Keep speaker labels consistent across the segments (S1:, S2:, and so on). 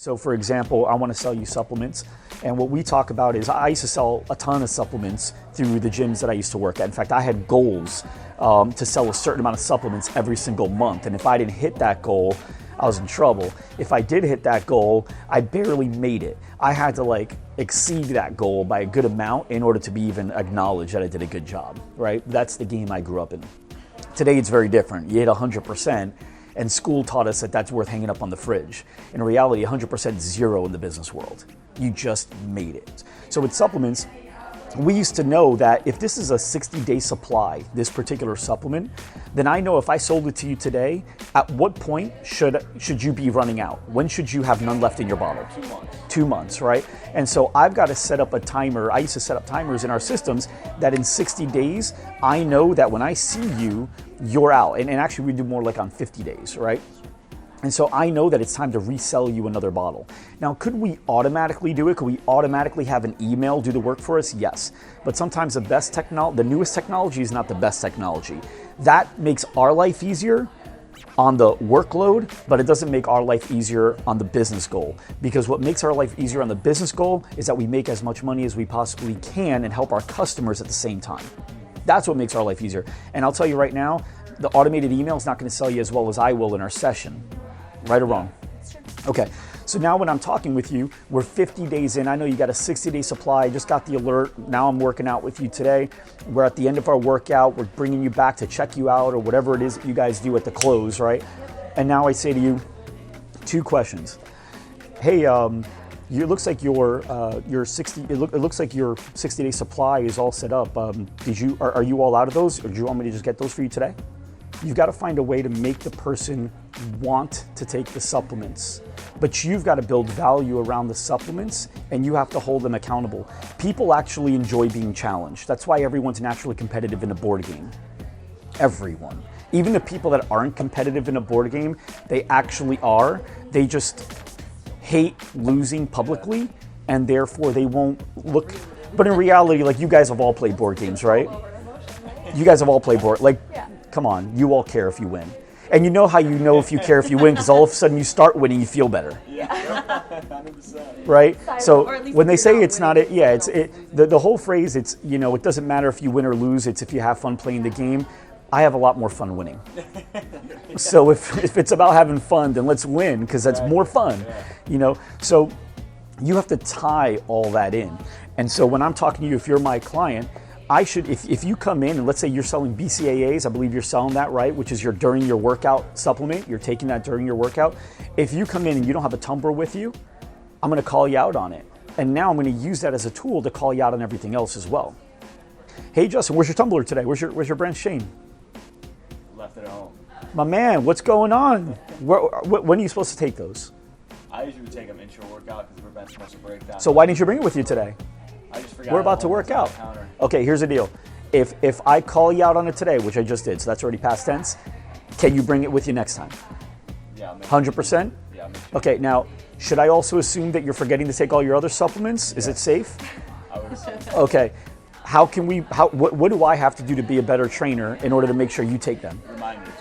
S1: So for example, I want to sell you supplements, and what we talk about is I used to sell a ton of supplements through the gyms that I used to work at. In fact, I had goals to sell a certain amount of supplements every single month, and if I didn't hit that goal, I was in trouble. If I did hit that goal, I barely made it. I had to exceed that goal by a good amount in order to be even acknowledged that I did a good job, right? That's the game I grew up in. Today it's very different. You hit 100%. And school taught us that that's worth hanging up on the fridge. In reality, 100% is zero in the business world. You just made it. So with supplements, we used to know that if this is a 60-day supply, this particular supplement, then I know if I sold it to you today, at what point should you be running out? When should you have none left in your bottle?
S2: 2 months.
S1: 2 months, right? And so I've got to set up a timer. I used to set up timers in our systems that in 60 days, I know that when I see you, you're out. And actually we do more like on 50 days, right? And so I know that it's time to resell you another bottle. Now, could we automatically do it? Could we automatically have an email do the work for us? Yes. But sometimes the newest technology is not the best technology. That makes our life easier on the workload, but it doesn't make our life easier on the business goal. Because what makes our life easier on the business goal is that we make as much money as we possibly can and help our customers at the same time. That's what makes our life easier. And I'll tell you right now, the automated email is not going to sell you as well as I will in our session. Right or wrong? Okay, so now when I'm talking with you, we're 50 days in. I know you got a 60-day supply. I just got the alert. Now I'm working out with you today. We're at the end of our workout. We're bringing you back to check you out or whatever it is that you guys do at the close, right? And now I say to you, 2 questions. Hey, it looks like your 60-day supply is all set up. Are you all out of those, or do you want me to just get those for you today? You've got to find a way to make the person want to take the supplements, but you've got to build value around the supplements, and you have to hold them accountable. People actually enjoy being challenged. That's why everyone's naturally competitive in a board game. Everyone. Even the people that aren't competitive in a board game, they actually are. They just hate losing publicly, and therefore they won't look. But in reality, you guys have all played board games, right? You guys have all played board. Come on, you all care if you win. And you know how you know if you care if you win, because all of a sudden you start winning, you feel better.
S2: Yeah, 100%.
S1: Right? So when they say it's not the whole phrase, it doesn't matter if you win or lose, it's if you have fun playing the game. I have a lot more fun winning. So if it's about having fun, then let's win, because that's more fun. So you have to tie all that in. And so when I'm talking to you, if you're my client, if you come in and let's say you're selling BCAAs, I believe you're selling that, right? Which is your during your workout supplement. You're taking that during your workout. If you come in and you don't have a tumbler with you, I'm going to call you out on it. And now I'm going to use that as a tool to call you out on everything else as well. Hey, Justin, where's your tumbler today? Where's your branch chain?
S2: Left it at home.
S1: My man, what's going on? When are you supposed to take those?
S2: I usually take them intro workout because we're bench muscle breakdown.
S1: So why didn't you bring it with you today?
S2: I just forgot.
S1: We're about to work out. Okay, here's the deal. If I call you out on it today, which I just did, so that's already past tense, can you bring it with you next time?
S2: Yeah.
S1: 100%?
S2: Yeah, I'll make sure.
S1: Okay, now, should I also assume that you're forgetting to take all your other supplements? Is it safe?
S2: I would assume.
S1: Okay. What do I have to do to be a better trainer in order to make sure you take them?
S2: Reminders.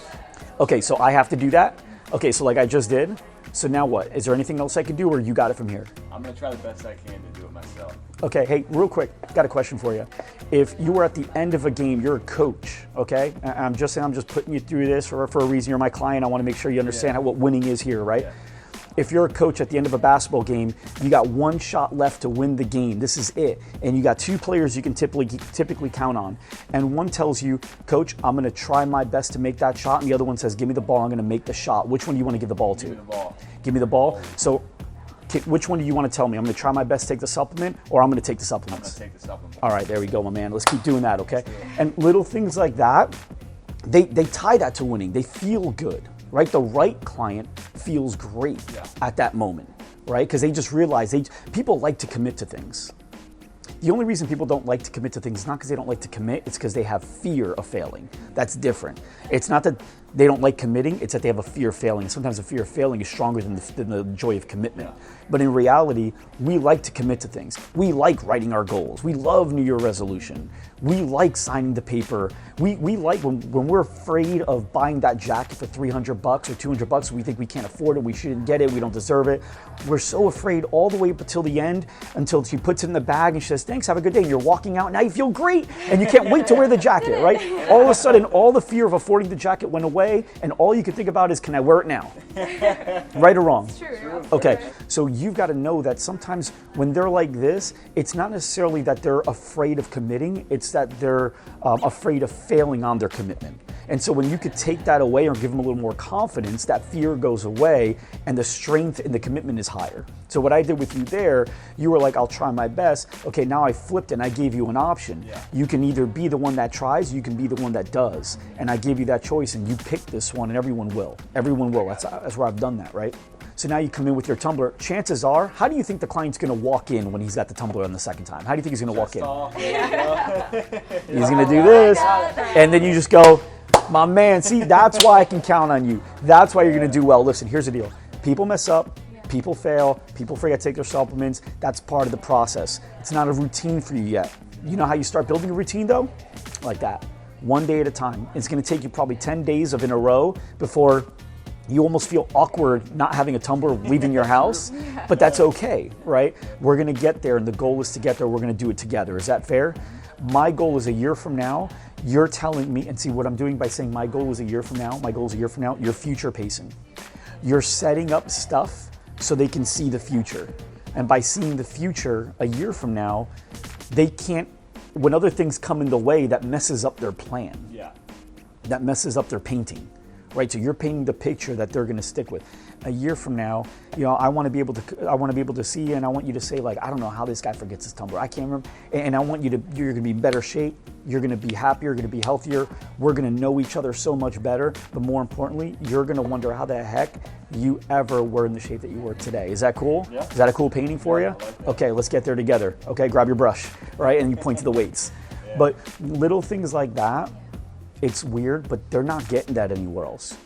S1: Okay, so I have to do that? Okay, so like I just did. So now what? Is there anything else I can do, or you got it from here?
S2: I'm going to try the best I can to do it myself.
S1: Okay, hey, real quick, got a question for you. If you were at the end of a game, you're a coach, okay? I'm just putting you through this for a reason. You're my client. I want to make sure you understand what winning is here, right?
S2: Yeah.
S1: If you're a coach at the end of a basketball game, you got 1 shot left to win the game. This is it. And you got 2 players you can typically count on. And one tells you, Coach, I'm going to try my best to make that shot. And the other one says, give me the ball. I'm going to make the shot. Which one do you want to give the ball to?
S2: Give me the ball.
S1: Give me the ball. So which one do you want to tell me? I'm going to try my best to take the supplement, or I'm going to take the
S2: I'm
S1: supplements?
S2: going to take the supplement.
S1: All right, there we go, my man. Let's keep doing that, okay? And little things like that, they tie that to winning. They feel good, right? The right client feels great at that moment, right? Because they just realize people like to commit to things. The only reason people don't like to commit to things is not because they don't like to commit, it's because they have fear of failing. That's different. It's not that they don't like committing, it's that they have a fear of failing. Sometimes the fear of failing is stronger than the joy of commitment. But in reality, we like to commit to things. We like writing our goals. We love New Year resolution. We like signing the paper. We like when we're afraid of buying that jacket for $300 or $200, we think we can't afford it, we shouldn't get it, we don't deserve it. We're so afraid all the way up until the end, until she puts it in the bag and she says, thanks, have a good day. And you're walking out, now you feel great, and you can't wait to wear the jacket, right? All of a sudden, all the fear of affording the jacket went away, and all you can think about is, can I wear it now? Right or wrong?
S3: It's true.
S1: Okay, so you've got to know that sometimes when they're like this, it's not necessarily that they're afraid of committing, it's that they're afraid of failing on their commitment. And so when you could take that away or give them a little more confidence, that fear goes away and the strength in the commitment is higher. So what I did with you there, you were like, I'll try my best. Okay, now I flipped and I gave you an option.
S2: Yeah.
S1: You can either be the one that tries, you can be the one that does. And I gave you that choice and you picked this one, and everyone will. Everyone will. That's where I've done that, right? So now you come in with your tumbler. Chances are, how do you think the client's going to walk in when he's got the tumbler on the second time? How do you think he's going to walk in? He's going to do this, and then you just go, my man, see, that's why I can count on you. That's why you're going to do well. Listen, here's the deal. People mess up. People fail. People forget to take their supplements. That's part of the process. It's not a routine for you yet. You know how you start building a routine, though? Like that. One day at a time. It's going to take you probably 10 days in a row before you almost feel awkward not having a tumbler leaving your house, but that's okay, right? We're gonna get there, and the goal is to get there. We're gonna do it together. Is that fair? My goal is a year from now. You're telling me, and see what I'm doing by saying my goal is a year from now, my goal is a year from now, you're future pacing. You're setting up stuff so they can see the future. And by seeing the future a year from now, they can't, when other things come in the way, that messes up their plan.
S2: Yeah.
S1: That messes up their painting. Right, so you're painting the picture that they're going to stick with. A year from now, you know, I want to be able to see you, and I want you to say, like, I don't know how this guy forgets his tumbler. I can't remember. And I want you're going to be in better shape. You're going to be happier. You're going to be healthier. We're going to know each other so much better. But more importantly, you're going to wonder how the heck you ever were in the shape that you were today. Is that cool?
S2: Yeah.
S1: Is that a cool painting for you?
S2: I like that.
S1: Okay, let's get there together. Okay, grab your brush, right, and you point to the weights.
S2: Yeah.
S1: But little things like that. It's weird, but they're not getting that anywhere else.